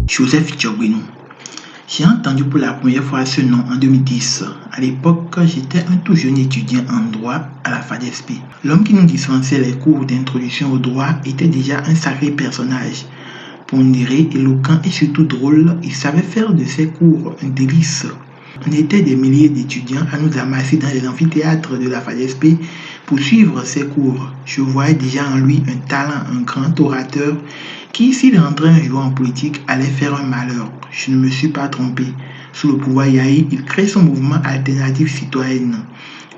Joseph Diogbenou. J'ai entendu pour la première fois ce nom en 2010. À l'époque, j'étais un tout jeune étudiant en droit à la FADESP. L'homme qui nous dispensait les cours d'introduction au droit était déjà un sacré personnage. Pondéré, éloquent et surtout drôle, il savait faire de ses cours un délice. On était des milliers d'étudiants à nous amasser dans les amphithéâtres de la FADESP pour suivre ses cours. Je voyais déjà en lui un talent, un grand orateur qui, s'il rentrait un jour en politique, allait faire un malheur. Je ne me suis pas trompé. Sous le pouvoir Yahi, il crée son mouvement Alternative Citoyenne.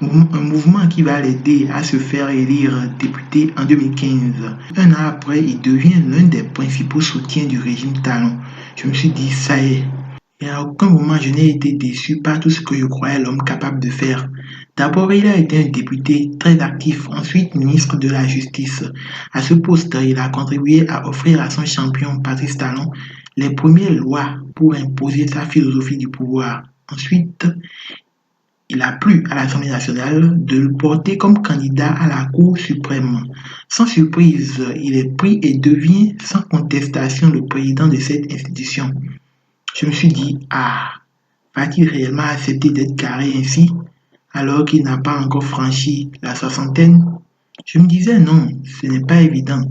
Un mouvement qui va l'aider à se faire élire député en 2015. Un an après, il devient l'un des principaux soutiens du régime Talon. Je me suis dit, ça y est. Et à aucun moment je n'ai été déçu par tout ce que je croyais l'homme capable de faire. D'abord, il a été un député très actif, ensuite ministre de la Justice. À ce poste, il a contribué à offrir à son champion Patrice Talon les premières lois pour imposer sa philosophie du pouvoir. Ensuite, il a plu à l'Assemblée nationale de le porter comme candidat à la Cour suprême. Sans surprise, il est pris et devient sans contestation le président de cette institution. Je me suis dit, va-t-il réellement accepter d'être carré ainsi alors qu'il n'a pas encore franchi la soixantaine? Je me disais non, ce n'est pas évident.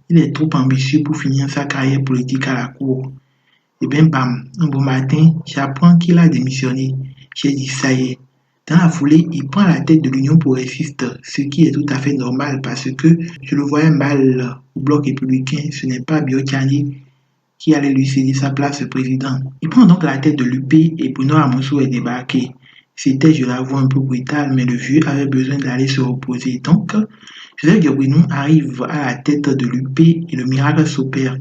Il est trop ambitieux pour finir sa carrière politique à la cour. Et bien bam, un beau matin, j'apprends qu'il a démissionné. J'ai dit ça y est. Dans la foulée, il prend la tête de l'Union progressiste, ce qui est tout à fait normal parce que je le voyais mal au bloc républicain. Ce n'est pas Biotchani qui allait lui céder sa place de président. Il prend donc la tête de l'UP et Bruno Amoussou est débarqué. C'était, je l'avoue, un peu brutal, mais le vieux avait besoin d'aller se reposer. Donc, Joseph Diogbenou arrive à la tête de l'UP et le miracle s'opère.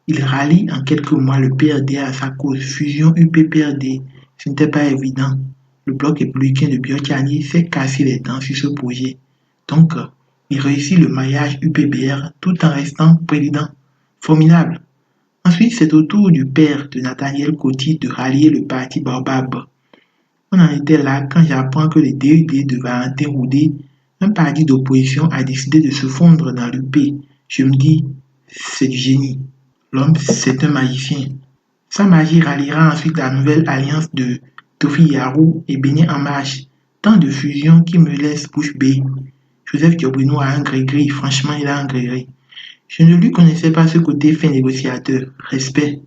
Il rallie en quelques mois le PRD à sa cause. Fusion UP-PRD, ce n'était pas évident. Le bloc républicain de Biotchani s'est cassé les dents sur ce projet. Donc, il réussit le maillage UPBR tout en restant président. Formidable. Ensuite, c'est au tour du père de Nathaniel Coty de rallier le parti Baobab. On en était là quand j'apprends que le DUD de Valentin Roudet, un parti d'opposition, a décidé de se fondre dans l'UP. Je me dis, c'est du génie. L'homme, c'est un magicien. Sa magie ralliera ensuite la nouvelle alliance de Tofi Yarou et Bénin En Marche. Tant de fusions qui me laissent bouche bée. Joseph Diogbenou a un gris-gris, franchement, il a un gris-gris. Je ne lui connaissais pas ce côté fin négociateur. Respect.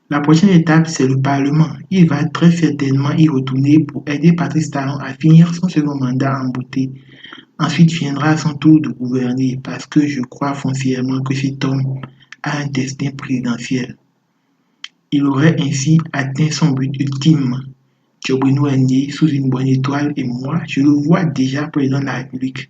La prochaine étape, c'est le Parlement. Il va très certainement y retourner pour aider Patrice Talon à finir son second mandat en beauté. Ensuite viendra son tour de gouverner parce que je crois foncièrement que cet homme a un destin présidentiel. Il aurait ainsi atteint son but ultime. Diogbenou est né sous une bonne étoile et moi, je le vois déjà président de la République.